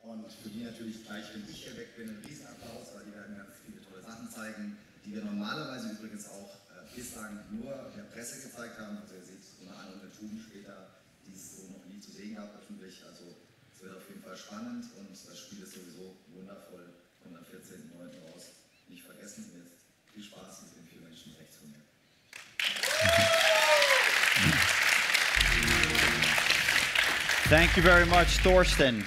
Und für die natürlich gleich, wenn ich hier weg bin, ein Riesenapplaus, weil die werden ganz viele tolle Sachen zeigen, die wir normalerweise übrigens auch bislang nur der Presse gezeigt haben. Also ihr seht so eine andere Tugend später, die es so noch nie zu sehen gab öffentlich. Also es wird auf jeden Fall spannend und das Spiel ist sowieso wundervoll. Kommt am 14.09. raus. Nicht vergessen, jetzt viel Spaß mit den 4 Menschen rechts von mir. Thank you very much, Thorsten.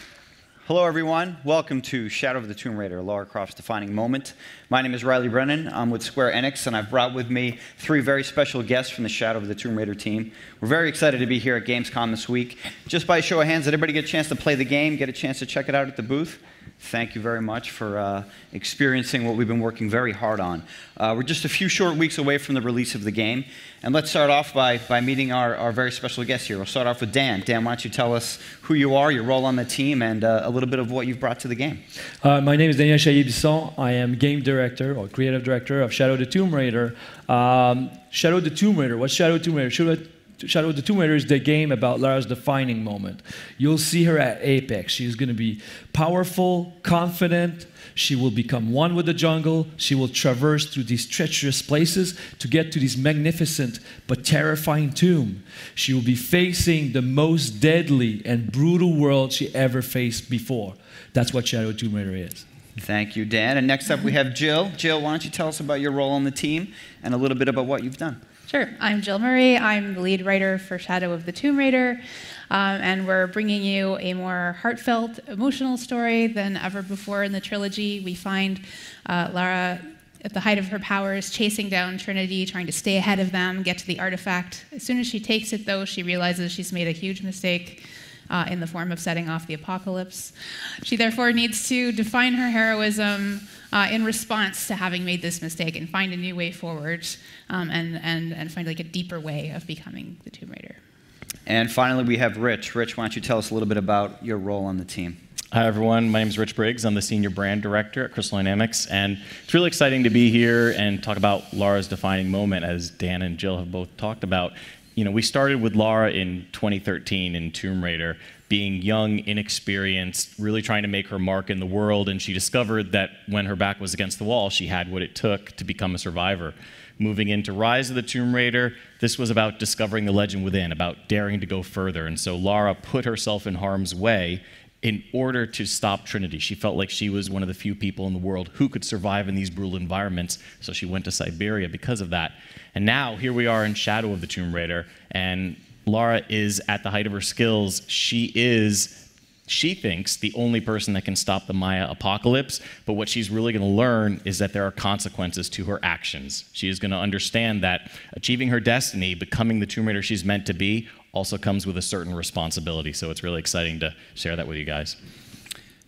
Hello, everyone. Welcome to Shadow of the Tomb Raider, Lara Croft's defining moment. My name is Riley Brennan. I'm with Square Enix, and I've brought with me 3 very special guests from the Shadow of the Tomb Raider team. We're very excited to be here at Gamescom this week. Just by a show of hands, did everybody get a chance to play the game, get a chance to check it out at the booth? Thank you very much for experiencing what we've been working very hard on. We're just a few short weeks away from the release of the game. And let's start off by meeting our very special guest here. We'll start off with Dan. Dan, why don't you tell us who you are, your role on the team, and a little bit of what you've brought to the game. My name is Daniel Chaillet-Bisson. I am game director or creative director of Shadow of the Tomb Raider. Shadow of the Tomb Raider. What's Shadow of the Tomb Raider? Shadow of the Tomb Raider is the game about Lara's defining moment. You'll see her at apex. She's going to be powerful, confident. She will become one with the jungle. She will traverse through these treacherous places to get to this magnificent but terrifying tomb. She will be facing the most deadly and brutal world she ever faced before. That's what Shadow of the Tomb Raider is. Thank you, Dan. And next up we have Jill. Jill, why don't you tell us about your role on the team and a little bit about what you've done? Sure. I'm Jill Murray. I'm the lead writer for Shadow of the Tomb Raider, and we're bringing you a more heartfelt, emotional story than ever before in the trilogy. We find Lara at the height of her powers, chasing down Trinity, trying to stay ahead of them, get to the artifact. As soon as she takes it, though, she realizes she's made a huge mistake in the form of setting off the apocalypse. She therefore needs to define her heroism in response to having made this mistake and find a new way forward and find like a deeper way of becoming the Tomb Raider. And finally, we have Rich. Rich, why don't you tell us a little bit about your role on the team? Hi, everyone. My name is Rich Briggs. I'm the Senior Brand Director at Crystal Dynamics, and it's really exciting to be here and talk about Lara's defining moment, as Dan and Jill have both talked about. You know, we started with Lara in 2013 in Tomb Raider, being young, inexperienced, really trying to make her mark in the world, and she discovered that when her back was against the wall, she had what it took to become a survivor. Moving into Rise of the Tomb Raider, this was about discovering the legend within, about daring to go further, and so Lara put herself in harm's way in order to stop Trinity. She felt like she was one of the few people in the world who could survive in these brutal environments, so she went to Siberia because of that. And now, here we are in Shadow of the Tomb Raider, and Lara is at the height of her skills. She thinks, the only person that can stop the Maya apocalypse, but what she's really going to learn is that there are consequences to her actions. She is going to understand that achieving her destiny, becoming the Tomb Raider she's meant to be, also comes with a certain responsibility. So it's really exciting to share that with you guys.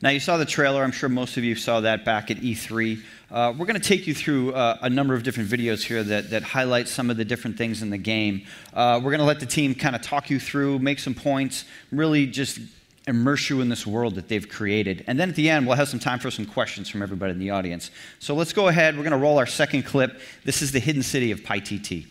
Now, you saw the trailer. I'm sure most of you saw that back at E3. We're going to take you through a number of different videos here that highlight some of the different things in the game. We're going to let the team kind of talk you through, make some points, really just immerse you in this world that they've created. And then at the end, we'll have some time for some questions from everybody in the audience. So let's go ahead. We're going to roll our second clip. This is the hidden city of Paititi.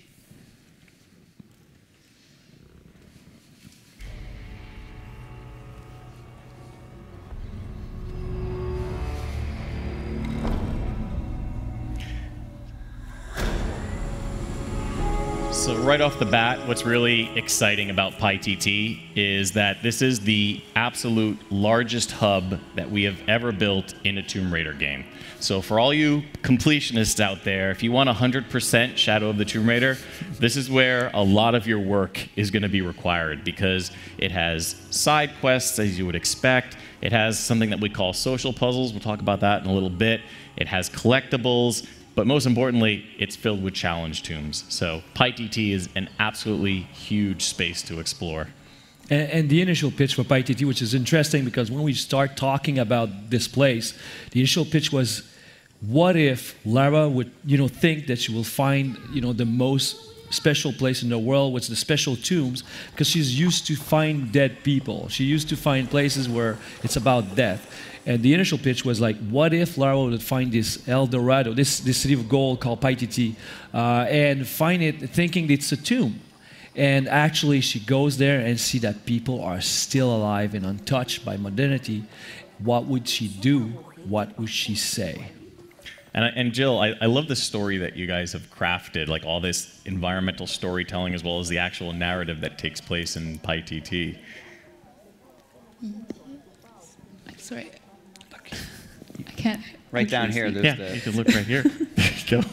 So right off the bat, what's really exciting about Paititi is that this is the absolute largest hub that we have ever built in a Tomb Raider game. So for all you completionists out there, if you want 100% Shadow of the Tomb Raider, this is where a lot of your work is going to be required, because it has side quests, as you would expect. It has something that we call social puzzles. We'll talk about that in a little bit. It has collectibles. But most importantly, it's filled with challenge tombs. So Paititi is an absolutely huge space to explore. And the initial pitch for Paititi, which is interesting because when we start talking about this place, the initial pitch was, what if Lara would, think that she will find, the most special place in the world, which is the special tombs, because she's used to find dead people. She used to find places where it's about death. And the initial pitch was like, what if Lara would find this El Dorado, this city of gold called Paititi, and find it thinking it's a tomb. And actually she goes there and see that people are still alive and untouched by modernity. what would she do? What would she say? And Jill, I love the story that you guys have crafted, like all this environmental storytelling as well as the actual narrative that takes place in Paititi. Sorry. I can't. Right down here, there's Yeah, you can look right here. There you go.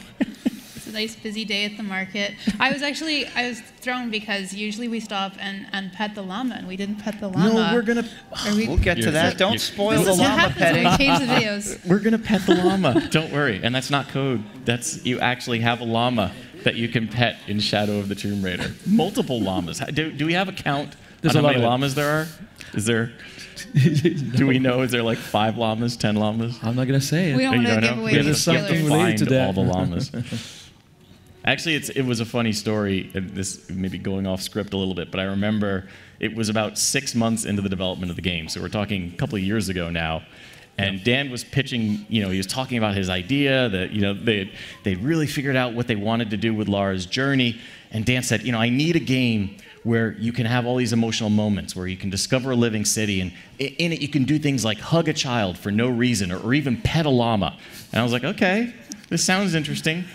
It's a nice busy day at the market. I was thrown because usually we stop and pet the llama, and we didn't pet the llama. No, we're gonna. We'll get to that. Don't spoil This the is what llama happens when petting. we change the videos. We're gonna pet the llama. Don't worry. And that's not code. That's you actually have a llama that you can pet in Shadow of the Tomb Raider. Multiple llamas. Do we have a count There's on a how many lot of it. llamas there are? Is there? Do we know? Is there like 5 llamas, 10 llamas? I'm not going to say it. We don't want You to don't give know? away There's any something spoilers. related to Find that. all the llamas. Actually, it was a funny story, and this may be going off script a little bit, but I remember it was about 6 months into the development of the game, so we're talking a couple of years ago now, and Dan was pitching, he was talking about his idea that, they'd really figured out what they wanted to do with Lara's journey, and Dan said, I need a game where you can have all these emotional moments, where you can discover a living city, and in it you can do things like hug a child for no reason, or even pet a llama. And I was like, okay, this sounds interesting.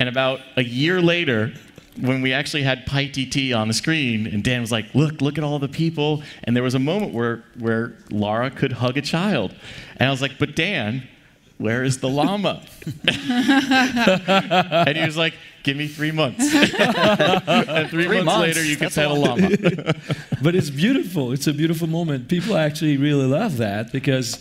And about a year later, when we actually had Paititi on the screen, and Dan was like, look at all the people, and there was a moment where Lara could hug a child. And I was like, but Dan, where is the llama? And he was like, give me 3 months. And 3 months later, you can pet a llama. But it's beautiful. It's a beautiful moment. People actually really love that because,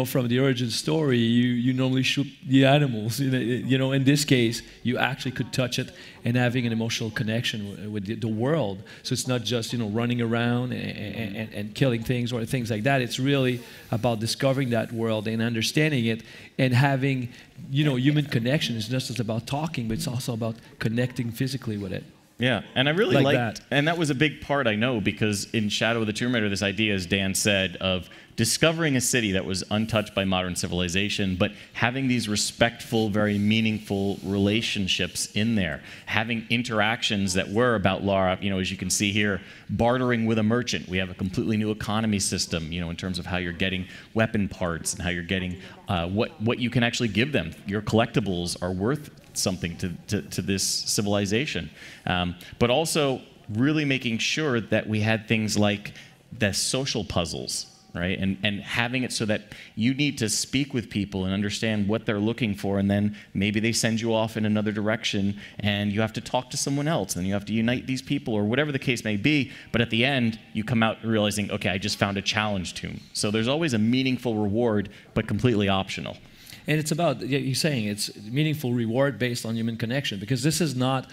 from the origin story, you normally shoot the animals. In this case, you actually could touch it and having an emotional connection with the world. So it's not just, running around and killing things or things like that. It's really about discovering that world and understanding it and having, human connection. It's not just about talking, but it's also about connecting physically with it. Yeah, and I really Like liked, that. and that was a big part, I know, because in Shadow of the Tomb Raider, this idea, as Dan said, of discovering a city that was untouched by modern civilization, but having these respectful, very meaningful relationships in there, having interactions that were about Lara, as you can see here, bartering with a merchant. We have a completely new economy system, in terms of how you're getting weapon parts and how you're getting what you can actually give them. Your collectibles are worth something to this civilization. But also really making sure that we had things like the social puzzles, right? And having it so that you need to speak with people and understand what they're looking for, and then maybe they send you off in another direction and you have to talk to someone else and you have to unite these people or whatever the case may be. But at the end, you come out realizing, okay, I just found a challenge tomb. So there's always a meaningful reward, but completely optional. And it's about, you're saying, it's meaningful reward based on human connection, because this is not,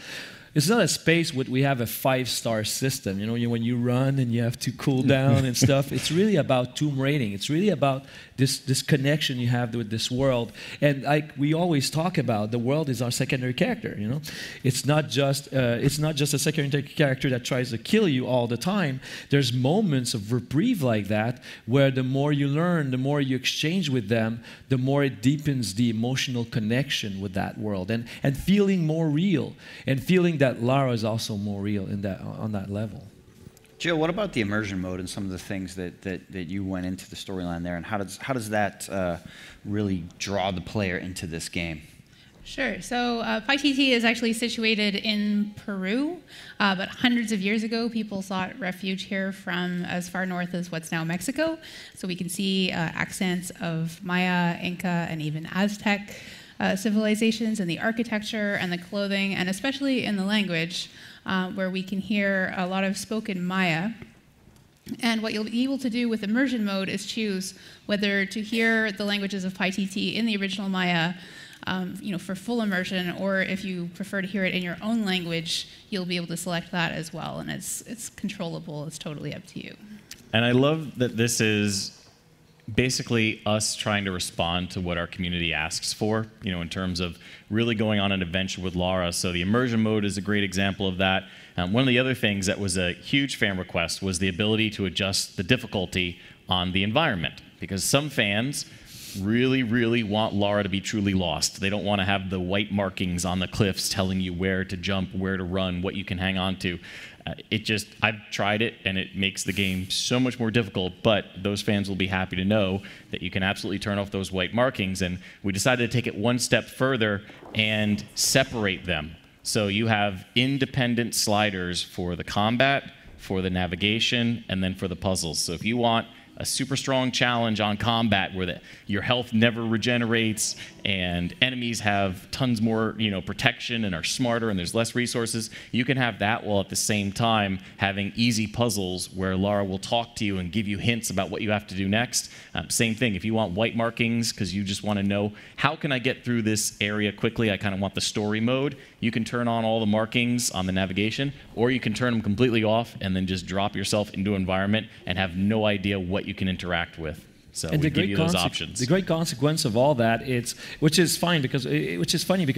it's not a space where we have a 5-star system. When you run and you have to cool down and stuff. It's really about tomb raiding. It's really about this connection you have with this world. And like we always talk about, the world is our secondary character. It's not just a secondary character that tries to kill you all the time. There's moments of reprieve like that where the more you learn, the more you exchange with them, the more it deepens the emotional connection with that world and feeling more real and feeling that Lara is also more real on that level. Jill, what about the immersion mode and some of the things that you went into the storyline there, and how does that really draw the player into this game? Sure. So Paititi is actually situated in Peru, but hundreds of years ago, people sought refuge here from as far north as what's now Mexico. So we can see accents of Maya, Inca, and even Aztec civilizations in the architecture and the clothing, and especially in the language, where we can hear a lot of spoken Maya. And what you'll be able to do with immersion mode is choose whether to hear the languages of Paititi in the original Maya, for full immersion, or if you prefer to hear it in your own language, you'll be able to select that as well. And it's controllable. It's totally up to you. And I love that this is basically us trying to respond to what our community asks for, in terms of really going on an adventure with Lara. So the immersion mode is a great example of that. One of the other things that was a huge fan request was the ability to adjust the difficulty on the environment, because some fans really, really want Lara to be truly lost. They don't want to have the white markings on the cliffs telling you where to jump, where to run, what you can hang on to. I've tried it, and it makes the game so much more difficult, but those fans will be happy to know that you can absolutely turn off those white markings. And we decided to take it one step further and separate them. So you have independent sliders for the combat, for the navigation, and then for the puzzles. So if you want a super strong challenge on combat where your health never regenerates and enemies have tons more protection and are smarter and there's less resources, you can have that while at the same time having easy puzzles where Lara will talk to you and give you hints about what you have to do next. Same thing, if you want white markings because you just want to know, how can I get through this area quickly? I kind of want the story mode. You can turn on all the markings on the navigation, or you can turn them completely off and then just drop yourself into an environment and have no idea what you can interact with. So and we give you those options. The great consequence of all that, which is funny because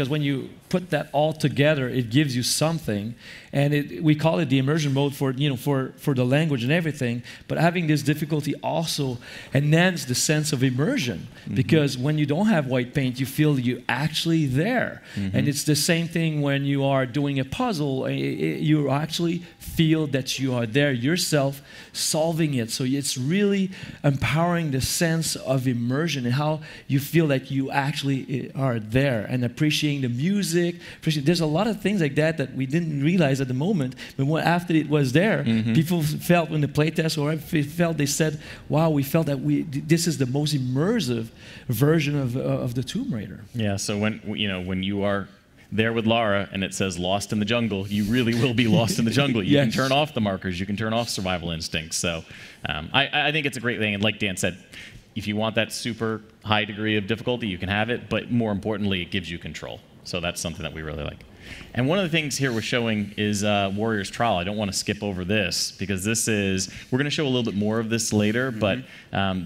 when you put that all together, it gives you something, and we call it the immersion mode for the language and everything. But having this difficulty also enhances the sense of immersion, because when you don't have white paint, you feel you're actually there, and it's the same thing when you are doing a puzzle. You actually feel that you are there yourself solving it. So it's really empowering the sense of immersion and how you feel like you actually are there, and appreciating the music. There's a lot of things like that we didn't realize at the moment, but after it was there, people felt when the playtest they said, wow, we felt that this is the most immersive version of the Tomb Raider. Yeah, so when you are there with Lara and it says lost in the jungle, you really will be lost in the jungle. You can turn off the markers, you can turn off survival instincts. So I think it's a great thing, and like Dan said, if you want that super high degree of difficulty, you can have it, but more importantly, it gives you control. So that's something that we really like. And one of the things here we're showing is Warrior's Trial. I don't want to skip over this because we're going to show a little bit more of this later, but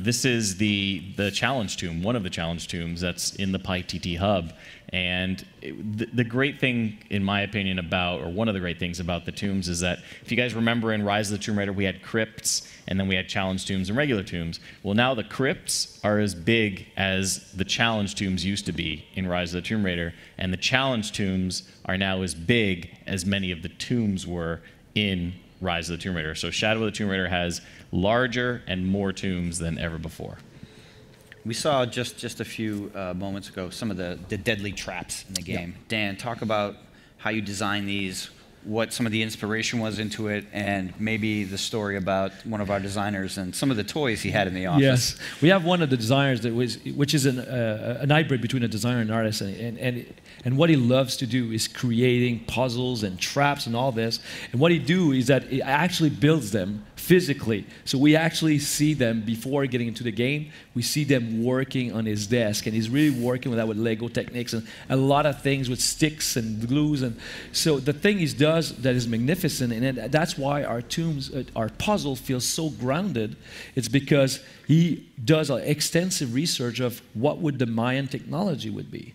this is the challenge tomb, one of the challenge tombs that's in the Paititi hub. And the great thing, in my opinion, or one of the great things about the tombs is that, if you guys remember in Rise of the Tomb Raider, we had crypts, and then we had challenge tombs and regular tombs. Well, now the crypts are as big as the challenge tombs used to be in Rise of the Tomb Raider, and the challenge tombs are now as big as many of the tombs were in Rise of the Tomb Raider. So Shadow of the Tomb Raider has larger and more tombs than ever before. We saw just a few moments ago some of the deadly traps in the game. Dan, talk about how you designed these, what some of the inspiration was into it, and maybe the story about one of our designers and some of the toys he had in the office. Yes, we have one of the designers which is an hybrid between a designer and an artist, and what he loves to do is creating puzzles and traps and all this. And what he do is that he actually builds them physically. So we actually see them before getting into the game. We see them working on his desk, and he's really working with that with Lego techniques and a lot of things with sticks and glues. And so the thing he does that is magnificent, and that's why our tombs, our puzzle feels so grounded. It's because he does an extensive research of what would the Mayan technology would be.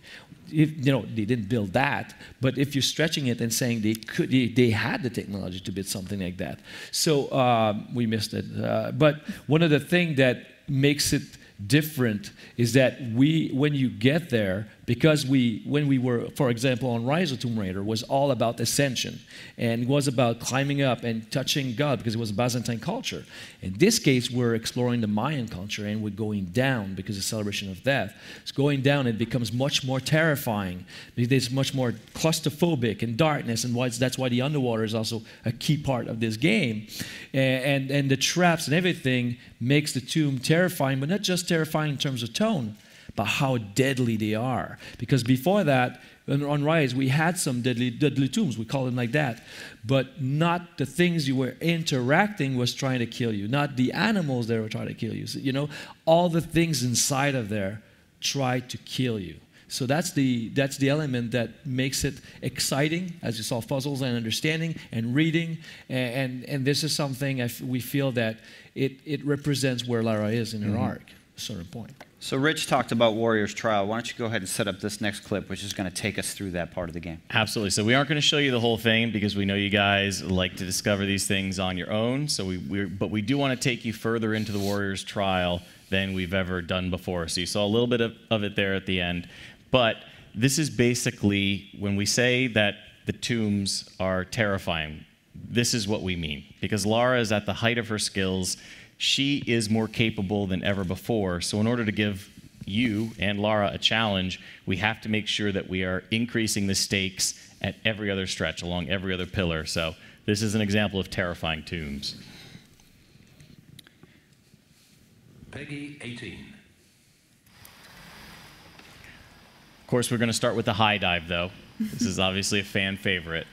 They didn't build that, but if you're stretching it and saying they had the technology to build something like that. So we missed it. But one of the things that makes it different is that when you get there, because when we were, for example, on Rise of Tomb Raider, was all about ascension, and was about climbing up and touching God, because it was a Byzantine culture. In this case, we're exploring the Mayan culture, and we're going down because it's a celebration of death. It's going down, and it becomes much more terrifying, because it's much more claustrophobic and darkness, and that's why the underwater is also a key part of this game. And the traps and everything makes the tomb terrifying, but not just terrifying in terms of tone, but how deadly they are. Because before that, on Rise, we had some deadly tombs, we call them like that, but not the things you were interacting was trying to kill you, not the animals that were trying to kill you. So, all the things inside of there try to kill you. So that's the element that makes it exciting, as you saw, puzzles and understanding and reading, and this is something we feel that it represents where Lara is in her arc, a certain point. So Rich talked about Warrior's Trial. Why don't you go ahead and set up this next clip, which is going to take us through that part of the game. Absolutely. So we aren't going to show you the whole thing because we know you guys like to discover these things on your own. So but we do want to take you further into the Warrior's Trial than we've ever done before. So you saw a little bit of it there at the end. But this is basically when we say that the tombs are terrifying. this is what we mean. Because Lara is at the height of her skills. She is more capable than ever before. So in order to give you and Lara a challenge, we have to make sure that we are increasing the stakes at every other stretch, along every other pillar. So this is an example of terrifying tombs. Peggy 18. Of course, we're going to start with the high dive, though. This is obviously a fan favorite.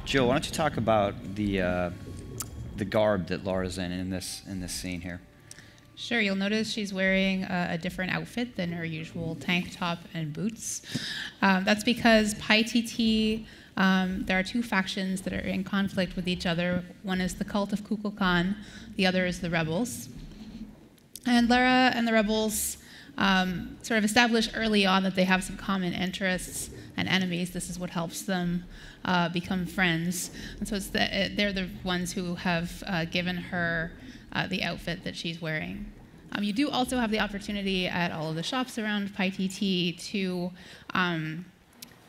Jill, why don't you talk about the garb that Lara's in this scene here? Sure, you'll notice she's wearing a different outfit than her usual tank top and boots. That's because Paititi, there are two factions that are in conflict with each other. One is the cult of Kukulkan, the other is the rebels. And Lara and the rebels sort of establish early on that they have some common interests and enemies. This is what helps them become friends. And so they're the ones who have given her the outfit that she's wearing. You do also have the opportunity at all of the shops around Paititi to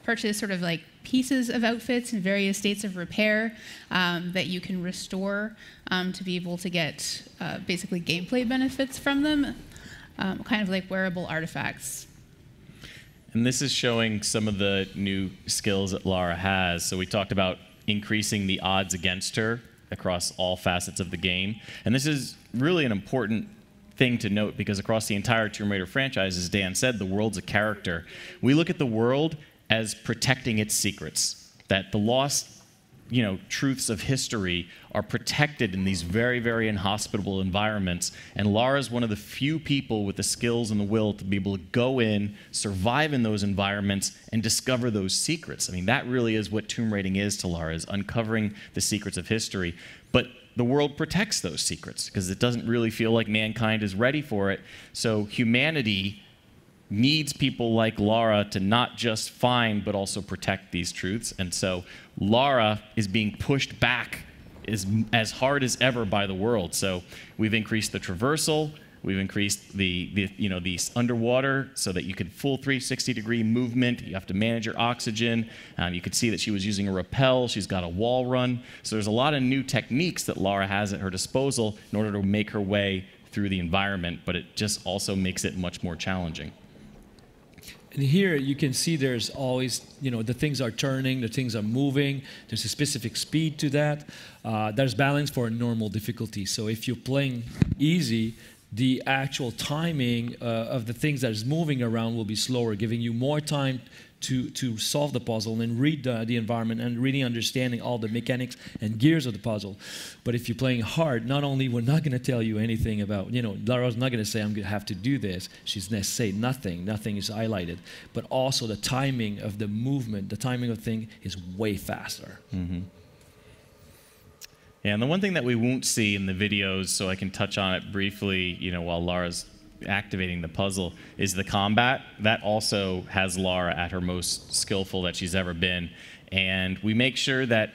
purchase sort of like pieces of outfits in various states of repair that you can restore to be able to get basically gameplay benefits from them, kind of like wearable artifacts. And this is showing some of the new skills that Lara has. So we talked about increasing the odds against her across all facets of the game. And this is really an important thing to note because across the entire Tomb Raider franchise, as Dan said, the world's a character. We look at the world as protecting its secrets, that the lost truths of history are protected in these very, very inhospitable environments. And Lara's one of the few people with the skills and the will to be able to go in, survive in those environments, and discover those secrets. I mean, that really is what tomb raiding is to Lara, is uncovering the secrets of history. But the world protects those secrets because it doesn't really feel like mankind is ready for it. So humanity needs people like Lara to not just find but also protect these truths. And so Lara is being pushed back as hard as ever by the world. So we've increased the traversal, we've increased the underwater so that you can full 360-degree movement. You have to manage your oxygen. You can see that she was using a rappel. She's got a wall run. So there's a lot of new techniques that Lara has at her disposal in order to make her way through the environment, but it just also makes it much more challenging. And here you can see there's always, the things are turning, the things are moving. There's a specific speed to that. There's balance for a normal difficulty. So if you're playing easy, the actual timing of the things that is moving around will be slower, giving you more time to solve the puzzle and read the environment and really understanding all the mechanics and gears of the puzzle. But if you're playing hard, not only we're not going to tell you anything about, Lara's not going to say, I'm going to have to do this. She's going to say nothing. Nothing is highlighted. But also the timing of the movement, the timing of thing is way faster. Mm-hmm. Yeah, and the one thing that we won't see in the videos, so I can touch on it briefly, while Lara's activating the puzzle, is the combat. That also has Lara at her most skillful that she's ever been. And we make sure that,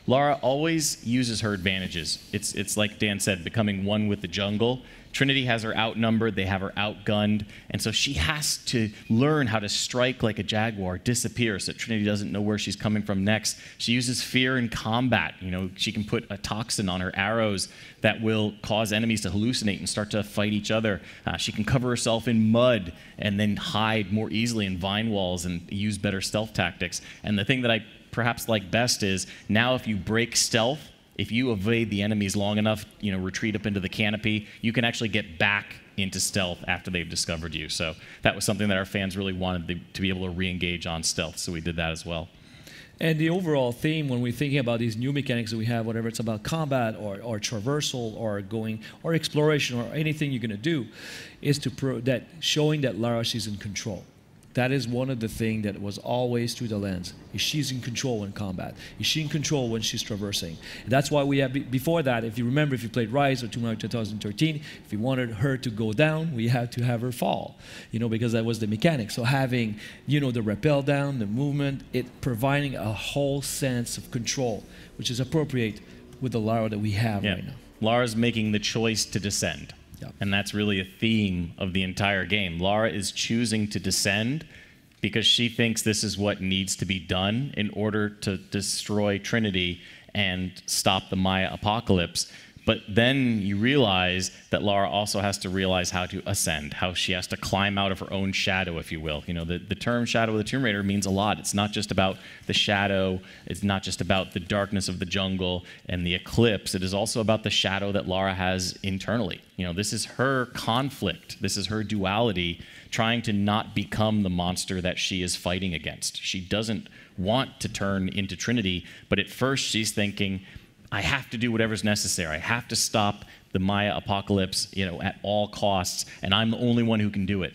Lara always uses her advantages. It's like Dan said, becoming one with the jungle. Trinity has her outnumbered, they have her outgunned, and so she has to learn how to strike like a jaguar, disappear, so that Trinity doesn't know where she's coming from next. She uses fear in combat. She can put a toxin on her arrows that will cause enemies to hallucinate and start to fight each other. She can cover herself in mud and then hide more easily in vine walls and use better stealth tactics. And the thing that I perhaps like best is, now if you break stealth, if you evade the enemies long enough, retreat up into the canopy, you can actually get back into stealth after they've discovered you. So that was something that our fans really wanted to be able to re-engage on stealth, so we did that as well. And the overall theme, when we're thinking about these new mechanics that we have, whatever it's about combat or traversal or exploration or anything you're going to do, is showing that Lara, she's in control. That is one of the things that was always through the lens. Is she's in control in combat? Is she in control when she's traversing? And that's why we have, before that, if you remember, if you played Rise or Tomb Raider 2013, if you wanted her to go down, we had to have her fall, because that was the mechanic. So having, the rappel down, the movement, it providing a whole sense of control, which is appropriate with the Lara that we have right now. Lara's making the choice to descend. Yep. And that's really a theme of the entire game. Lara is choosing to descend because she thinks this is what needs to be done in order to destroy Trinity and stop the Maya apocalypse. But then you realize that Lara also has to realize how to ascend, how she has to climb out of her own shadow, if you will. You know, the term Shadow of the Tomb Raider means a lot. It's not just about the shadow. It's not just about the darkness of the jungle and the eclipse. It is also about the shadow that Lara has internally. You know, this is her conflict. This is her duality, trying to not become the monster that she is fighting against. She doesn't want to turn into Trinity, but at first she's thinking, I have to do whatever's necessary. I have to stop the Maya apocalypse, you know, at all costs, and I'm the only one who can do it.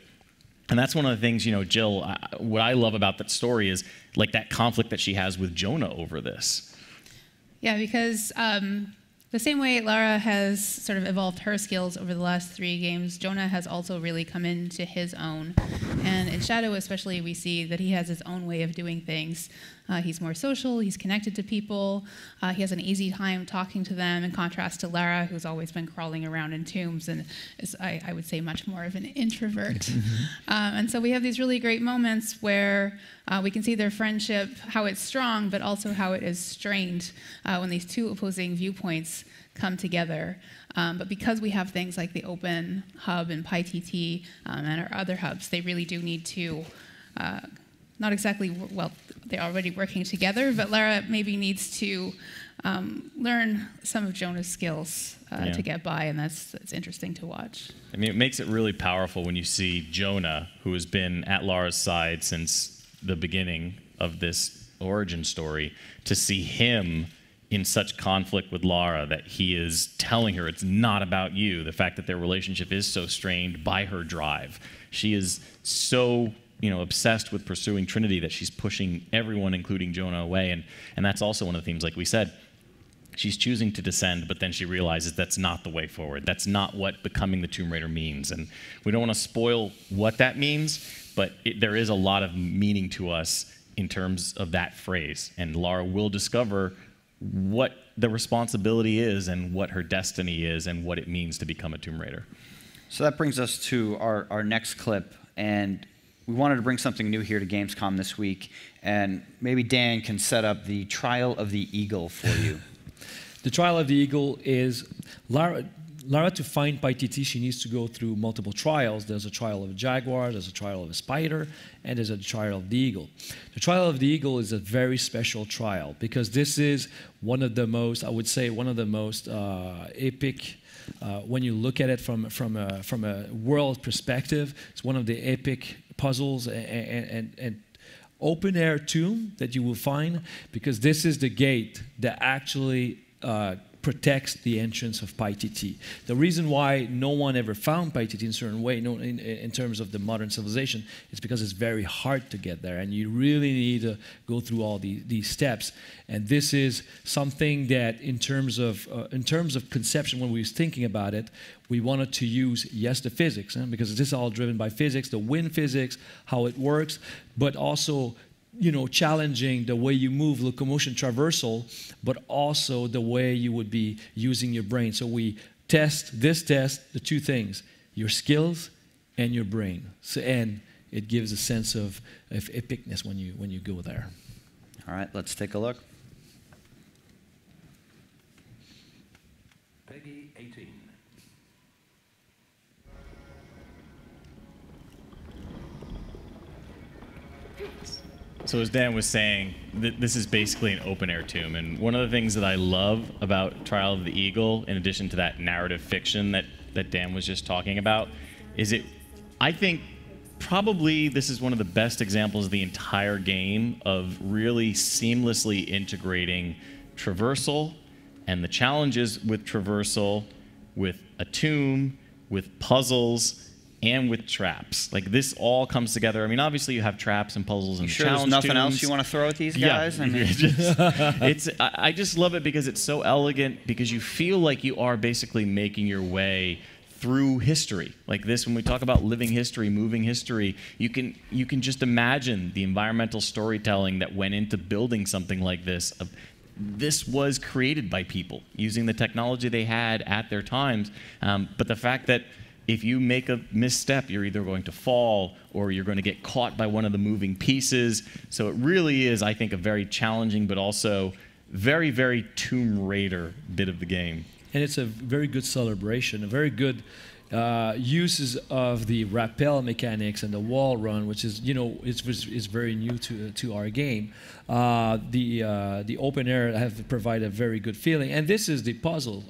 And that's one of the things, you know, Jill, what I love about that story is like that conflict that she has with Jonah over this. Yeah, because the same way Lara has sort of evolved her skills over the last 3 games, Jonah has also really come into his own. And in Shadow especially, we see that he has his own way of doing things. He's more social, he's connected to people, he has an easy time talking to them, in contrast to Lara, who's always been crawling around in tombs and is, I would say, much more of an introvert. And so we have these really great moments where we can see their friendship, how it's strong, but also how it is strained when these 2 opposing viewpoints come together. But because we have things like the open hub and Paititi and our other hubs, they really do need to not exactly, well, they're already working together, but Lara maybe needs to learn some of Jonah's skills to get by, and that's interesting to watch. I mean, it makes it really powerful when you see Jonah, who has been at Lara's side since the beginning of this origin story, to see him in such conflict with Lara that he is telling her it's not about you. The fact that their relationship is so strained by her drive. She is so, you know, obsessed with pursuing Trinity that she's pushing everyone, including Jonah, away. And that's also one of the themes, like we said. She's choosing to descend, but then she realizes that's not the way forward. That's not what becoming the Tomb Raider means. And we don't want to spoil what that means, but there is a lot of meaning to us in terms of that phrase. And Lara will discover what the responsibility is and what her destiny is and what it means to become a Tomb Raider. So that brings us to our next clip, and we wanted to bring something new here to Gamescom this week, and maybe Dan can set up the Trial of the Eagle for you. The Trial of the Eagle is Lara, to find Paititi, she needs to go through multiple trials. There's a trial of a jaguar, there's a trial of a spider, and there's a trial of the eagle. The Trial of the Eagle is a very special trial because this is one of the most, I would say, one of the most epic, when you look at it from a world perspective, it's one of the epic puzzles and open-air tomb that you will find, because this is the gate that actually protects the entrance of Paititi. The reason why no one ever found Paititi in a certain way, in terms of the modern civilization, is because it's very hard to get there, and you really need to go through all these steps. And this is something that, in terms of conception, when we was thinking about it, we wanted to use, yes, the physics, because this is all driven by physics, the wind physics, how it works, but also, you know, challenging the way you move, locomotion, traversal, but also the way you would be using your brain. So we test the 2 things, your skills and your brain. So, and it gives a sense of epicness when you go there. All right, let's take a look. Peggy 18. So as Dan was saying, this is basically an open-air tomb. And one of the things that I love about Trial of the Eagle, in addition to that narrative fiction that Dan was just talking about, is I think probably this is one of the best examples of the entire game of really seamlessly integrating traversal and the challenges with traversal, with a tomb, with puzzles, and with traps. Like, this all comes together. I mean, obviously you have traps and puzzles and sure challenge there's nothing tombs. else you want to throw at these guys? Yeah. I mean, I just love it because it's so elegant, because you feel like you are basically making your way through history. Like this, when we talk about living history, moving history, you can just imagine the environmental storytelling that went into building something like this. This was created by people using the technology they had at their times, but the fact that if you make a misstep, you're either going to fall or you're going to get caught by one of the moving pieces. So it really is, I think, a very challenging but also very, very Tomb Raider bit of the game. And it's a very good celebration, a very good uses of the rappel mechanics and the wall run, which is, is very new to our game. The open air have provided a very good feeling, and this is the puzzle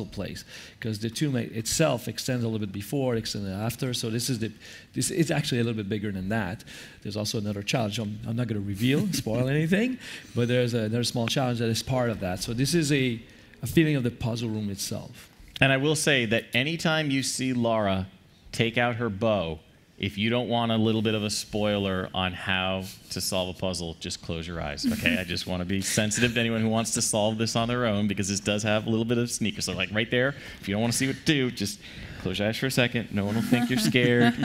place, because the tomb itself extends a little bit before, extends after. So this is actually a little bit bigger than that. There's also another challenge. I'm not going to reveal, spoil anything, but there's another small challenge that is part of that. So this is a feeling of the puzzle room itself. And I will say that anytime you see Lara take out her bow, if you don't want a little bit of a spoiler on how to solve a puzzle, just close your eyes, okay? I just want to be sensitive to anyone who wants to solve this on their own, because this does have a little bit of sneaker. So like right there, if you don't want to see what to do, just close your eyes for a second. No one will think you're scared.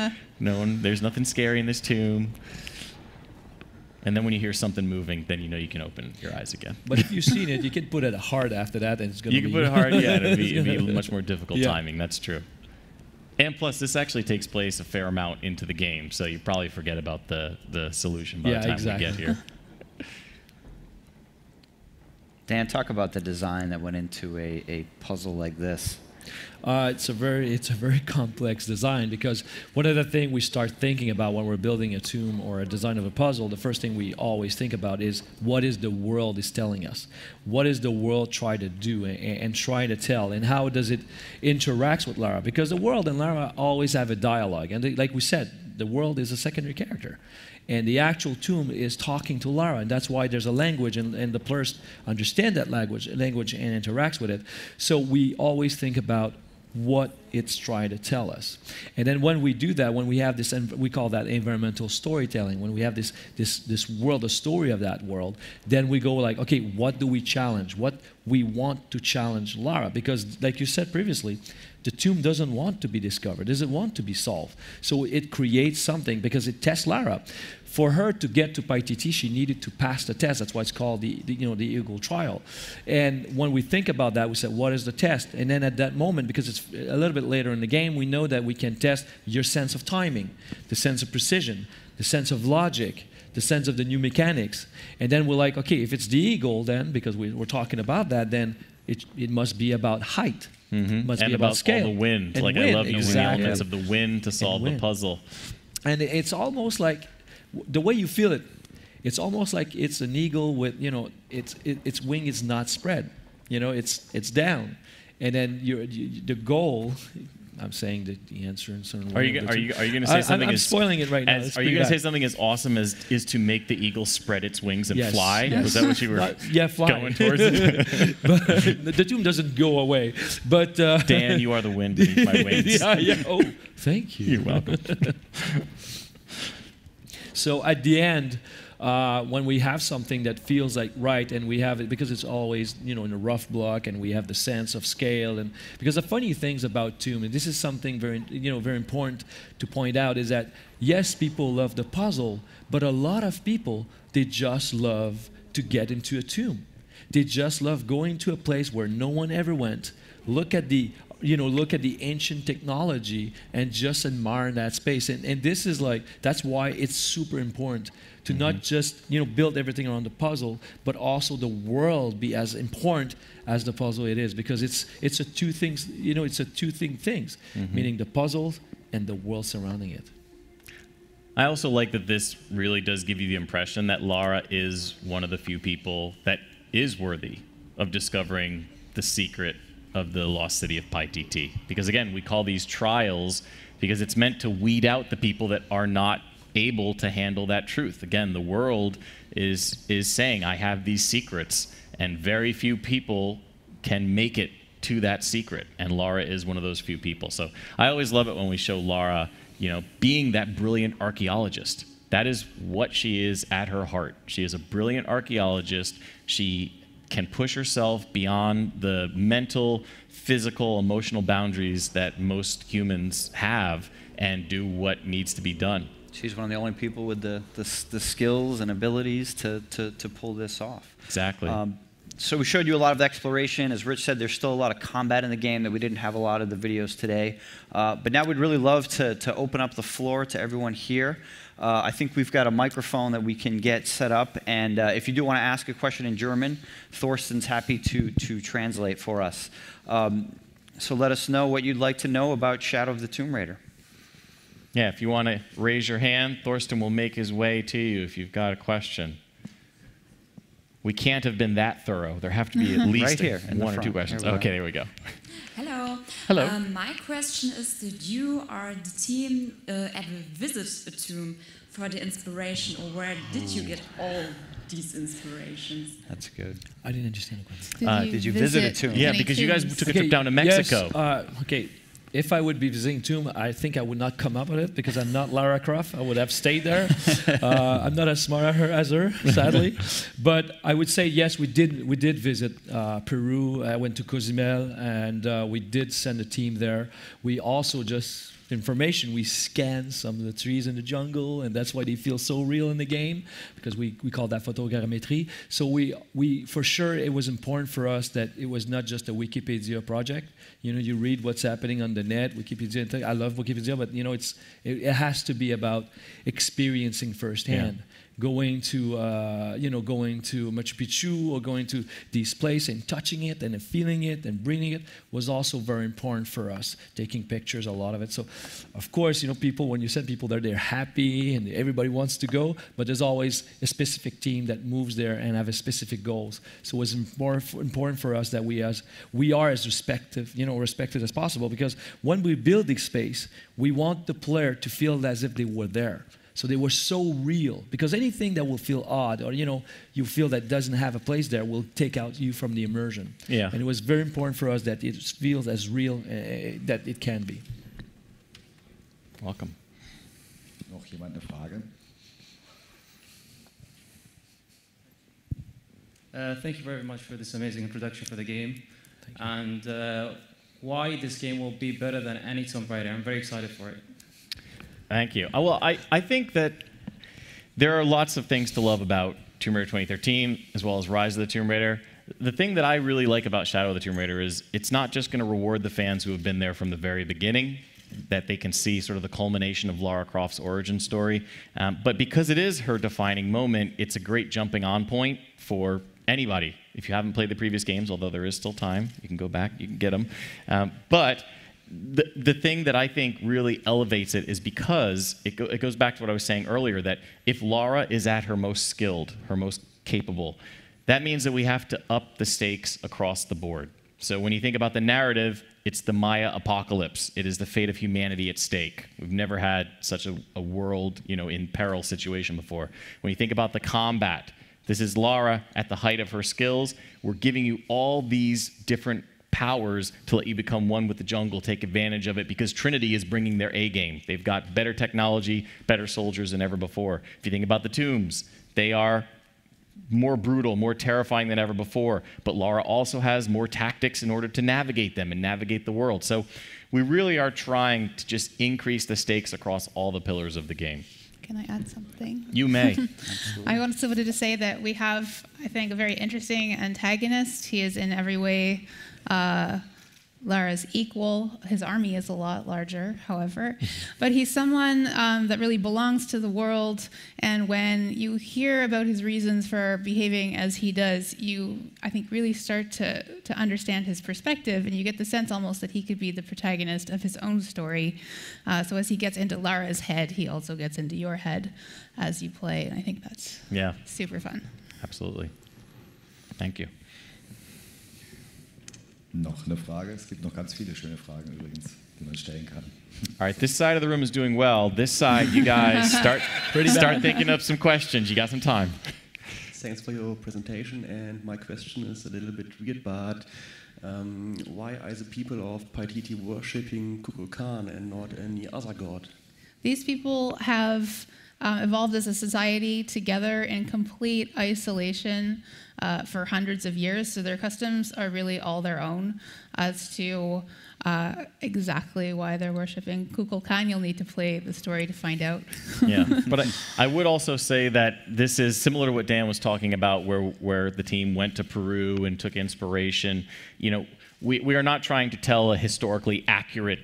There's nothing scary in this tomb. And then when you hear something moving, then you know you can open your eyes again. But if you've seen it, you can put it hard after that, and it's going to be... You can put it hard, yeah, it'd be much more difficult timing, that's true. And plus, this actually takes place a fair amount into the game, so you probably forget about the solution by the time we get here. Dan, talk about the design that went into a puzzle like this. It's a very complex design, because one of the things we start thinking about when we're building a tomb or a design of a puzzle, the first thing we always think about is what is the world is telling us? What is the world trying to do and trying to tell, and how does it interact with Lara? Because the world and Lara always have a dialogue, and like we said, the world is a secondary character. And the actual tomb is talking to Lara, and that's why there's a language, and the players understand that language and interacts with it. So we always think about what it's trying to tell us. And then when we do that, when we have this, we call that environmental storytelling, when we have this world, a story of that world, then we go like, okay, what do we challenge? What we want to challenge Lara? Because like you said previously, the tomb doesn't want to be discovered, doesn't want to be solved. So it creates something because it tests Lara. For her to get to Paititi, she needed to pass the test. That's why it's called the Eagle trial. And when we think about that, we said, what is the test? And then at that moment, because it's a little bit later in the game, we know that we can test your sense of timing, the sense of precision, the sense of logic, the sense of the new mechanics. And then we're like, okay, if it's the Eagle, then, because we're talking about that, then it must be about height. Mm-hmm. Must and be about scale. All the wind. And like wind, I love using the elements of exactly. the wind to solve the puzzle. And it's almost like, the way you feel it, it's almost like it's an eagle with, its wing is not spread. It's down. And then the goal, I'm saying the answer in certain Are you going to say something? I'm spoiling it right now. Are you going to say something as awesome as is to make the eagle spread its wings and fly? Yes. Was that what you were fly. going towards? But the tomb doesn't go away. But Dan, you are the wind beneath my wings. Yeah. Oh, thank you. You're welcome. So at the end, when we have something that feels like right, and we have it because it's always in a rough block, and we have the sense of scale, and because the funny things about Tomb, and this is something very very important to point out, is that yes, people love the puzzle, but a lot of people, they just love to get into a tomb. They just love going to a place where no one ever went. Look at the ancient technology and just admire that space. And this is that's why it's super important to not just, build everything around the puzzle, but also the world be as important as the puzzle it is. Because it's a two things, it's a two-thing things, meaning the puzzle and the world surrounding it. I also like that this really does give you the impression that Lara is one of the few people that is worthy of discovering the secret of the lost city of Paititi. Because again, we call these trials because it's meant to weed out the people that are not able to handle that truth. Again, the world is saying, I have these secrets, and very few people can make it to that secret, and Lara is one of those few people. So I always love it when we show Lara, being that brilliant archaeologist. That is what she is at her heart. She is a brilliant archaeologist. She can push herself beyond the mental, physical, emotional boundaries that most humans have and do what needs to be done. She's one of the only people with the skills and abilities to pull this off. Exactly. So we showed you a lot of the exploration. As Rich said, there's still a lot of combat in the game that we didn't have a lot of the videos today. But now we'd really love to open up the floor to everyone here. I think we've got a microphone that we can get set up. And if you do want to ask a question in German, Thorsten's happy to translate for us. So let us know what you'd like to know about Shadow of the Tomb Raider. Yeah, if you want to raise your hand, Thorsten will make his way to you if you've got a question. We can't have been that thorough. There have to be at least right here, one or two questions. Okay, there we go. Hello. Hello. My question is that you are the team ever visit a tomb for the inspiration, or where did you get all these inspirations? That's good. I didn't understand the question. Did you visit a tomb? Yeah, because you guys took a trip down to Mexico. Yes, okay. If I would be visiting Tomb, I think I would not come up with it because I'm not Lara Croft. I would have stayed there. I'm not as smart as her, sadly. But I would say yes, we did visit Peru. I went to Cozumel, and we did send a team there. We also just information. We scanned some of the trees in the jungle, and that's why they feel so real in the game, because we call that photogrammetry. So we for sure it was important for us that it was not just a Wikipedia project. You know, you read what's happening on the net, Wikipedia. I love Wikipedia, but you know, it has to be about experiencing firsthand. Yeah. Going to Machu Picchu or going to these places and touching it and feeling it and breathing it was also very important for us. Taking pictures, a lot of it. So, of course, you know, people, when you send people there, they're happy and everybody wants to go. But there's always a specific team that moves there and have a specific goals. So it was more important for us that we are as respected as possible, because when we build this space, we want the player to feel as if they were there. So they were so real, because anything that will feel odd, or you feel that doesn't have a place there, will take out you from the immersion. Yeah. And it was very important for us that it feels as real that it can be. Welcome. Noch jemand eine Frage? Thank you very much for this amazing introduction for the game, and why this game will be better than any Tomb Raider. I'm very excited for it. Thank you. Well, I think that there are lots of things to love about Tomb Raider 2013, as well as Rise of the Tomb Raider. The thing that I really like about Shadow of the Tomb Raider is it's not just going to reward the fans who have been there from the very beginning, that they can see sort of the culmination of Lara Croft's origin story, but because it is her defining moment, it's a great jumping on point for anybody. If you haven't played the previous games, although there is still time, you can go back, you can get them. But the thing that I think really elevates it is because it goes back to what I was saying earlier, that if Lara is at her most skilled, her most capable, that means that we have to up the stakes across the board. So when you think about the narrative, it's the Maya apocalypse. It is the fate of humanity at stake. We've never had such a world, in peril situation before. When you think about the combat, this is Lara at the height of her skills. We're giving you all these different powers to let you become one with the jungle, take advantage of it, because Trinity is bringing their A game. They've got better technology, better soldiers than ever before. If you think about the tombs, they are more brutal, more terrifying than ever before, but Lara also has more tactics in order to navigate them and navigate the world. So we really are trying to just increase the stakes across all the pillars of the game. Can I add something? You may. I also wanted to say that we have, I think, a very interesting antagonist. He is in every way Lara's equal. His army is a lot larger, however. But he's someone that really belongs to the world. And when you hear about his reasons for behaving as he does, you, I think, really start to understand his perspective. And you get the sense almost that he could be the protagonist of his own story. So as he gets into Lara's head, he also gets into your head as you play. And I think that's super fun. Absolutely. Thank you. Noch eine Frage? Es gibt noch ganz viele schöne Fragen übrigens, die man stellen kann. All right, this side of the room is doing well. This side, you guys start thinking up some questions. You got some time. Thanks for your presentation, and my question is a little bit weird, but why are the people of Paititi worshipping Kukulkan and not any other god? These people have evolved as a society together in complete isolation for hundreds of years. So their customs are really all their own. As to exactly why they're worshiping Kukulkan, you'll need to play the story to find out. Yeah, but I would also say that this is similar to what Dan was talking about, where the team went to Peru and took inspiration. You know, we are not trying to tell a historically accurate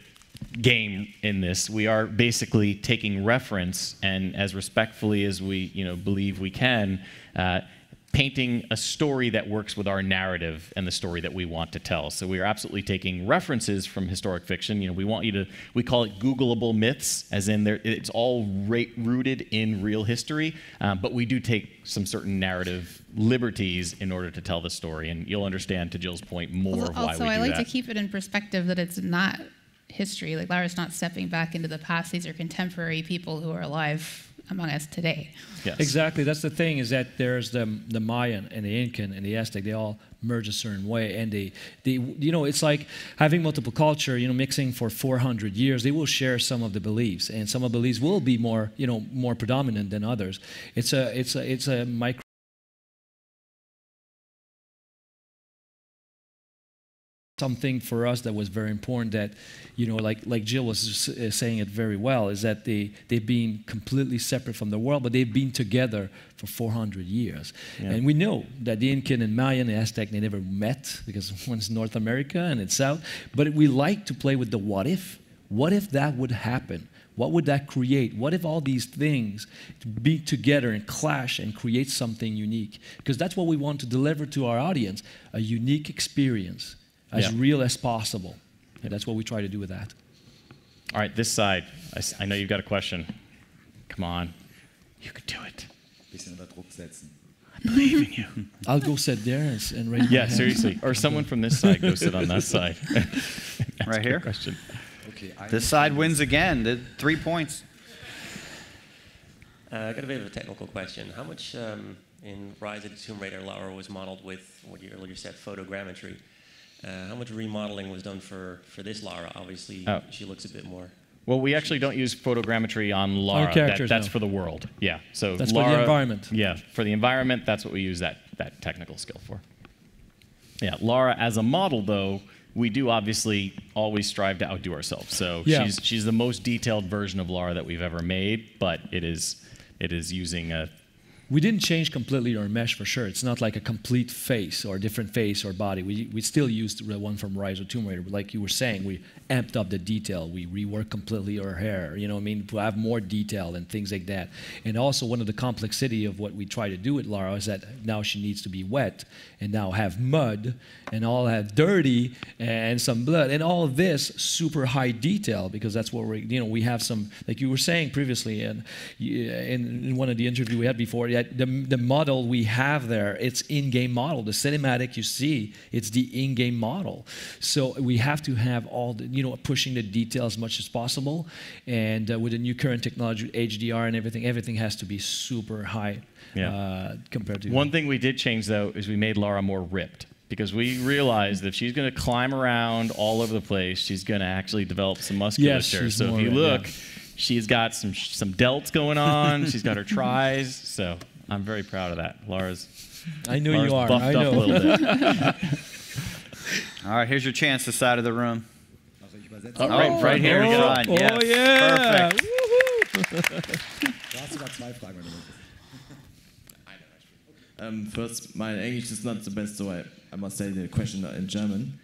game in this. We are basically taking reference and, as respectfully as we believe we can, painting a story that works with our narrative and the story that we want to tell. So we are absolutely taking references from historic fiction. You know, we call it Googleable myths, as in it's all rooted in real history, but we do take some certain narrative liberties in order to tell the story. And you'll understand, to Jill's point, more of why we do that. Also, I like to keep it in perspective that it's not history. Like, Lara's not stepping back into the past. These are contemporary people who are alive among us today. Yes. Exactly. That's the thing, is that there's the Mayan and the Incan and the Aztec. They all merge a certain way, and they it's like having multiple culture. Mixing for 400 years, they will share some of the beliefs, and some of the beliefs will be more predominant than others. It's a micro. Something for us that was very important, that like Jill was saying it very well, is that they've been completely separate from the world, but they've been together for 400 years. Yeah. And we know that the Incan and Mayan and Aztec, they never met, because one's North America and it's South. But we like to play with the what if. What if that would happen? What would that create? What if all these things be together and clash and create something unique? Because that's what we want to deliver to our audience, a unique experience. As real as possible. And that's what we try to do with that. All right, this side. I know you've got a question. Come on. You can do it. I believe in you. I'll go sit there and raise my hand. Seriously. Or someone from this side go sit on that side. Right here? Question. Okay, this side wins again. 3 points. I got a bit of a technical question. How much in Rise of the Tomb Raider, Lara was modeled with what you earlier said, photogrammetry? How much remodeling was done for this Lara? Obviously, she looks a bit more. Well, we actually don't use photogrammetry on Lara. That's for the world. Yeah. So that's Lara, for the environment. Yeah, for the environment, that's what we use that technical skill for. Yeah, Lara as a model, though, we do obviously always strive to outdo ourselves. So she's the most detailed version of Lara that we've ever made, but it is using a. We didn't change completely our mesh, for sure. It's not like a complete face or a different face or body. We still used the one from Rise of Tomb Raider. But like you were saying, we amped up the detail. We reworked completely her hair, to have more detail and things like that. And also, one of the complexity of what we try to do with Lara is that now she needs to be wet and now have mud and all have dirty and some blood. And all of this super high detail, because that's what we have some, like you were saying previously, and in one of the interviews we had before, the model we have there, it's in-game model. The cinematic you see, it's the in-game model. So we have to have all the, pushing the detail as much as possible. And with the new current technology, HDR and everything has to be super high compared to. One thing we did change, though, is we made Lara more ripped. Because we realized that if she's going to climb around all over the place, she's going to actually develop some musculature. Yes, so if you look, she's got some delts going on. She's got her tris. So I'm very proud of that. Lara's you are. Buffed up a little bit. All right, here's your chance this side of the room. Right here. Yes, oh, yeah. Perfect. First, my English is not the best, so I must say the question in German.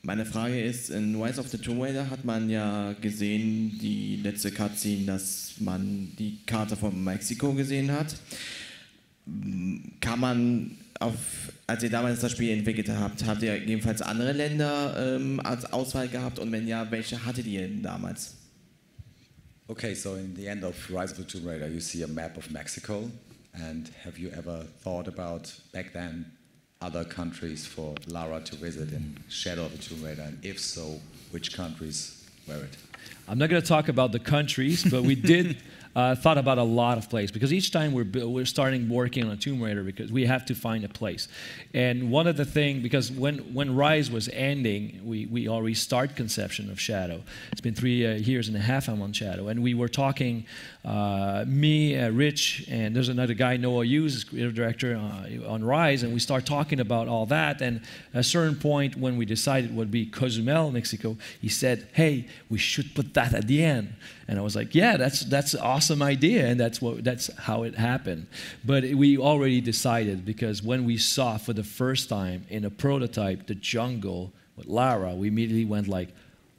Meine Frage ist, in Rise of the Tomb Raider hat man ja gesehen, die letzte Cutscene, dass man die Karte von Mexiko gesehen hat. Kann man, als ihr damals das Spiel entwickelt habt ihr jedenfalls andere Länder als Auswahl gehabt? Und wenn ja, welche hattet ihr denn damals? Okay, so in the end of Rise of the Tomb Raider, you see a map of Mexico. And have you ever thought about, back then, other countries for Lara to visit in Shadow of the Tomb Raider? And if so, which countries were it? I'm not going to talk about the countries, but we did thought about a lot of places, because each time we're starting working on a Tomb Raider, because we have to find a place. And one of the things, because when Rise was ending, we already start conception of Shadow. It's been 3 years and a half I'm on Shadow, and we were talking, me, Rich, and there's another guy, Noah Hughes, is creative director on Rise, and we start talking about all that. And at a certain point, when we decided it would be Cozumel, Mexico, he said, "Hey, we should put that at the end." And I was like, "Yeah, that's an awesome idea," and that's how it happened. But we already decided, because when we saw for the first time in a prototype the jungle with Lara, we immediately went like,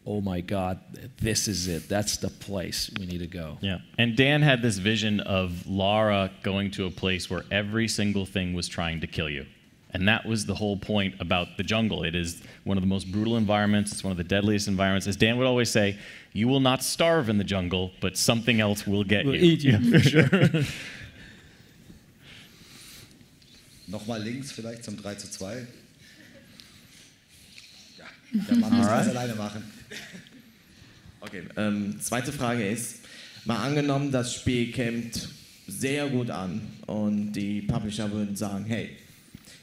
"Oh my God, this is it. That's the place we need to go." Yeah, and Dan had this vision of Lara going to a place where every single thing was trying to kill you. And that was the whole point about the jungle. It is one of the most brutal environments. It's one of the deadliest environments. As Dan would always say, you will not starve in the jungle, but something else will get you. Eat you, for sure. Nochmal links vielleicht zum 3:2. Ja, der Mann muss das alleine machen. Okay, zweite Frage ist, mal angenommen, das Spiel kämpft sehr gut an und die Publisher würden sagen, hey,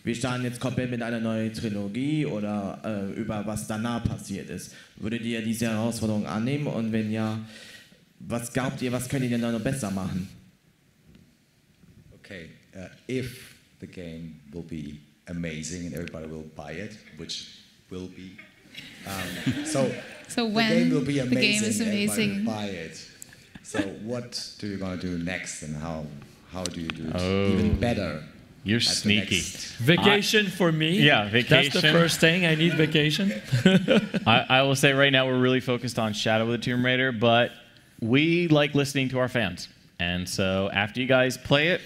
wir starten jetzt komplett mit einer neuen Trilogie oder über was danach passiert ist. Würdet ihr diese Herausforderung annehmen? Und wenn ja, was glaubt ihr, was könnt ihr denn da noch besser machen? Okay, if the game will be amazing and everybody will buy it, which will be, so when the game will be the game amazing, is amazing, everybody will buy it. So what do you gonna do next, and how do you do it even better? You're sneaky. Vacation for me. Yeah, vacation. That's the first thing. I need vacation. I will say right now we're really focused on Shadow of the Tomb Raider, but we like listening to our fans. And so after you guys play it,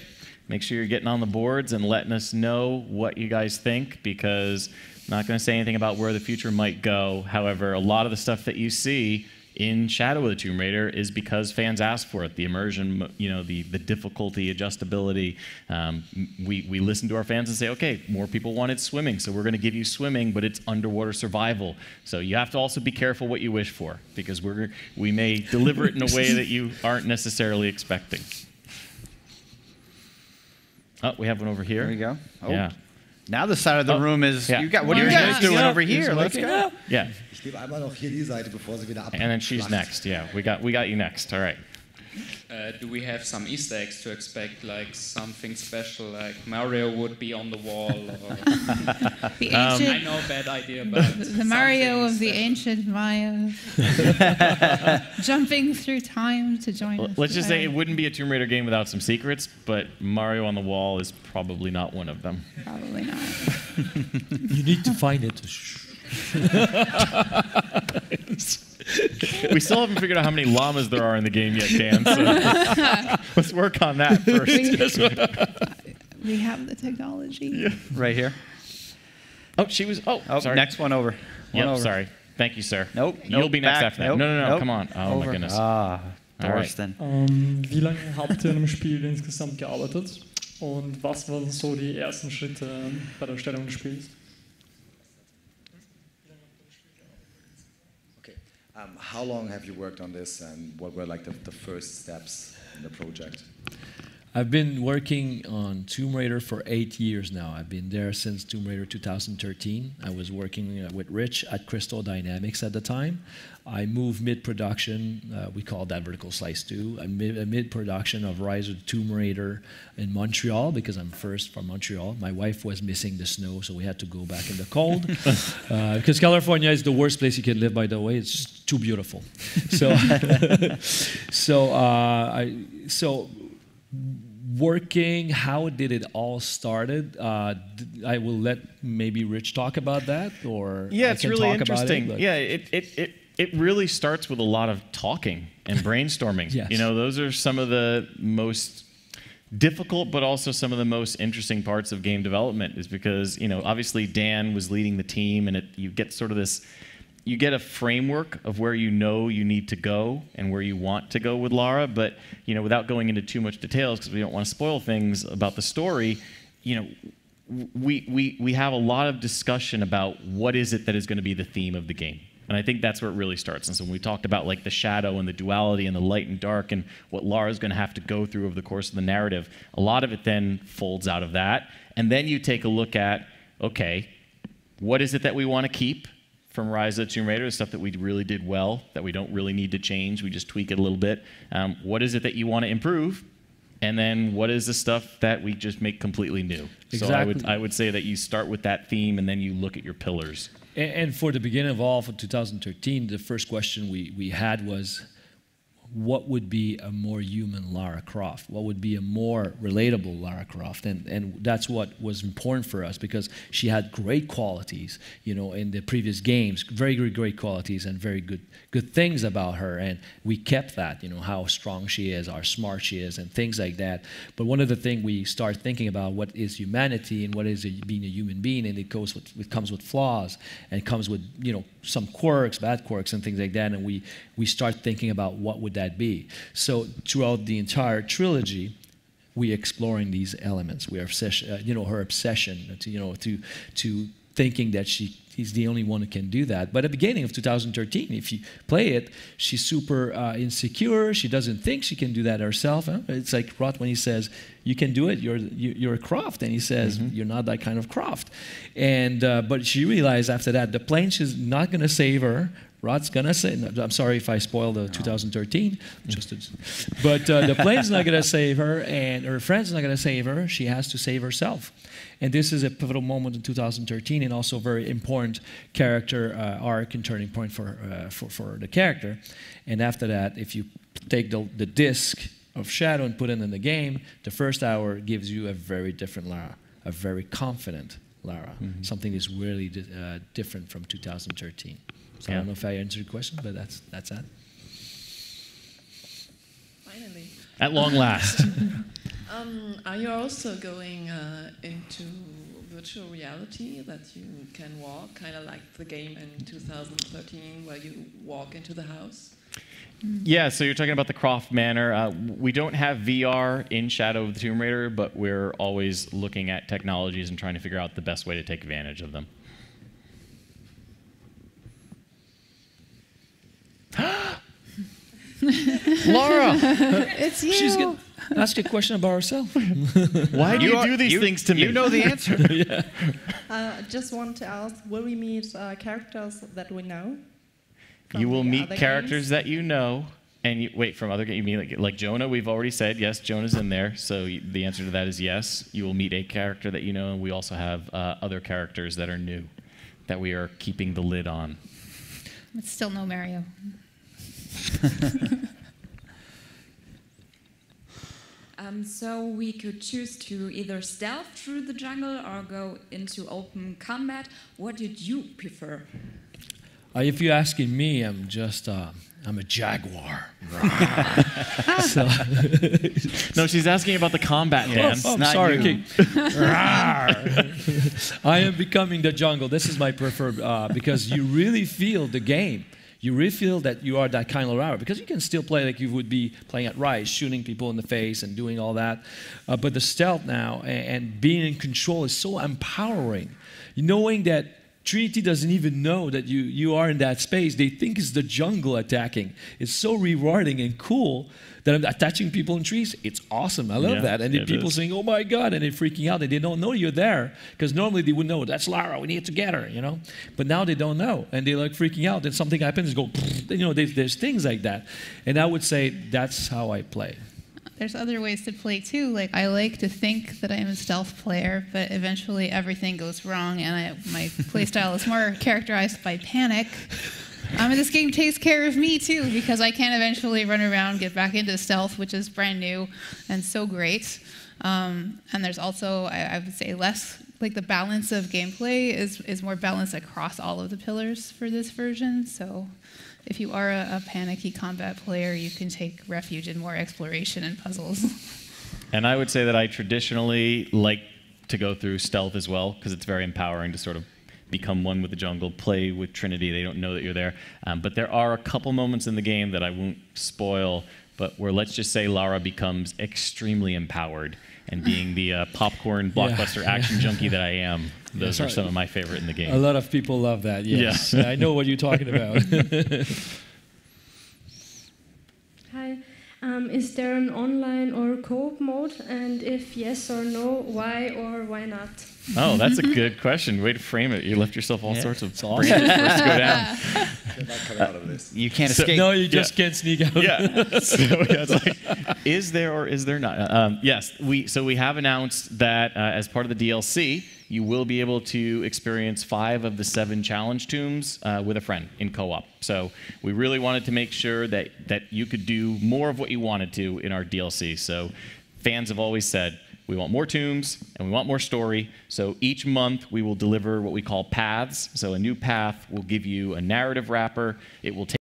make sure you're getting on the boards and letting us know what you guys think, because I'm not going to say anything about where the future might go. However, a lot of the stuff that you see in Shadow of the Tomb Raider is because fans asked for it. The immersion, the difficulty, adjustability. We listen to our fans and say, okay, more people wanted swimming, so we're going to give you swimming, but it's underwater survival. So you have to also be careful what you wish for, because we may deliver it in a way that you aren't necessarily expecting. Oh, we have one over here. There you go. Oh. Yeah. Now the side of the room is, yeah. what are you guys doing over here? Let's go. Yeah. Ich nehme einmal noch hier die Seite, bevor sie wieder And then she's next. Yeah, we got you next. All right. Do we have some Easter eggs to expect, like something special, like Mario would be on the wall? Or the ancient, I know, bad idea, but the Mario of the ancient Maya, jumping through time to join us. Let's just say it wouldn't be a Tomb Raider game without some secrets, but Mario on the wall is probably not one of them. Probably not. You need to find it. We still haven't figured out how many llamas there are in the game yet, Dan. So let's work on that first. We have the technology. Yeah. Right here. Oh, she was. Oh, sorry. Next one over. Yep, sorry. Thank you, sir. Nope. You'll be next back. after that. Nope. No, Nope. come on. Oh, over. my goodness. Ah, All right. then. Wie lange habt ihr an dem Spiel insgesamt gearbeitet? Und was waren so die ersten Schritte bei der Erstellung des Spiels? How long have you worked on this, and what were like the first steps in the project? I've been working on Tomb Raider for 8 years now. I've been there since Tomb Raider 2013. I was working with Rich at Crystal Dynamics at the time. I moved mid-production, we call that vertical slice too, mid-production of Rise of the Tomb Raider in Montreal, because I'm first from Montreal. My wife was missing the snow, so we had to go back in the cold. Because California is the worst place you can live, by the way. It's just too beautiful. So, working, how did it all started? I will let maybe Rich talk about that, or yeah, I it's can really talk interesting. about it, Yeah, it really starts with a lot of talking and brainstorming. Yes. You know, those are some of the most difficult, but also some of the most interesting parts of game development, is because, you know, obviously Dan was leading the team, and you get sort of this. You get a framework of where you know you need to go and where you want to go with Lara, but, you know, without going into too much details, because we don't want to spoil things about the story, you know, we have a lot of discussion about what is it that is going to be the theme of the game. And I think that's where it really starts. And so when we talked about like the shadow and the duality and the light and dark and what Lara's going to have to go through over the course of the narrative, a lot of it then folds out of that. And then you take a look at, okay, what is it that we want to keep from Rise of the Tomb Raider, the stuff that we really did well, that we don't really need to change, we just tweak it a little bit. What is it that you want to improve? And then what is the stuff that we just make completely new? Exactly. So I would say that you start with that theme and then you look at your pillars. And for the beginning of all, for 2013, the first question we had was, what would be a more human Lara Croft? What would be a more relatable Lara Croft? And that's what was important for us, because she had great qualities, you know, in the previous games, very great qualities and very good things about her. And we kept that, you know, how strong she is, how smart she is, and things like that. But one of the things we start thinking about, what is humanity and what is being a human being, and it comes with flaws, and it comes with, you know, some quirks, bad quirks, and things like that. And we start thinking about what would that be. So throughout the entire trilogy, we're exploring these elements. We are you know, her obsession, to thinking that he's the only one who can do that. But at the beginning of 2013, if you play it, she's super insecure. She doesn't think she can do that herself. Huh? It's like Rot when he says, "You can do it. You're a Croft," and he says, "You're not that kind of Croft." And but she realized after that the plane is not going to save her. Rod's gonna say, I'm sorry if I spoiled the 2013, but the plane's not gonna save her, and her friend's not gonna save her. She has to save herself. And this is a pivotal moment in 2013, and also a very important character arc and turning point for the character. And after that, if you take the disc of Shadow and put it in the game, the first hour gives you a very different Lara, a very confident Lara, something that's really different from 2013. So I don't know if I answered your question, but that's that. Finally. At long last. Are you also going into virtual reality, that you can walk, kind of like the game in 2013 where you walk into the house? Yeah, so you're talking about the Croft Manor. We don't have VR in Shadow of the Tomb Raider, but we're always looking at technologies and trying to figure out the best way to take advantage of them. Laura! It's you! She's going to ask a question about herself. Why do you do these things to me? You know the answer. Yeah. Just want to ask, will we meet characters that we know? You will meet characters that you know, and wait, from other games, you mean like Jonah? We've already said, yes, Jonah's in there, so the answer to that is yes. You will meet a character that you know, and we also have other characters that are new, that we are keeping the lid on. It's still no Mario. So we could choose to either stealth through the jungle or go into open combat. What did you prefer? If you're asking me, I'm a jaguar. So, no, she's asking about the combat, Dan. I'm sorry. Okay. I am becoming the jungle. This is my preferred, because you really feel the game. You really feel that you are that kind of Lara, because you can still play like you would be playing at Rise, shooting people in the face and doing all that. But the stealth now and being in control is so empowering. Knowing that Trinity doesn't even know that you are in that space. They think it's the jungle attacking. It's so rewarding and cool that I'm attaching people in trees. It's awesome. I love that. And then people saying, "Oh my God," and they're freaking out and they don't know you're there, because normally they would know, that's Lara, we need to get her, you know. But now they don't know and they're like freaking out. Then something happens, go, you know, there's things like that. And I would say that's how I play. There's other ways to play too. Like, I like to think that I'm a stealth player, but eventually everything goes wrong, and my playstyle is more characterized by panic. And this game takes care of me too, because I can eventually run around, get back into stealth, which is brand new and so great. And there's also, I would say, less, like the balance of gameplay is more balanced across all of the pillars for this version. So if you are a panicky combat player, you can take refuge in more exploration and puzzles. And I would say that I traditionally like to go through stealth as well, because it's very empowering to sort of become one with the jungle, play with Trinity. They don't know that you're there. But there are a couple moments in the game that I won't spoil, but where, let's just say, Lara becomes extremely empowered, and being the popcorn blockbuster action junkie that I am, Those are some of my favorite in the game. A lot of people love that, yes. Yeah. I know what you're talking about. Hi. Is there an online or co-op mode? And if yes or no, why or why not? Oh, that's a good question. Way to frame it. You left yourself all sorts of branches awesome. for us to go down. Come out of this. You can't escape. No, you just can't sneak out. Yeah. So it's like, is there or is there not? Yes. We have announced that as part of the DLC, you will be able to experience 5 of the 7 challenge tombs with a friend in co-op. So we really wanted to make sure that you could do more of what you wanted to in our DLC. So fans have always said, we want more tombs and we want more story. So each month we will deliver what we call paths. So a new path will give you a narrative wrapper. It will take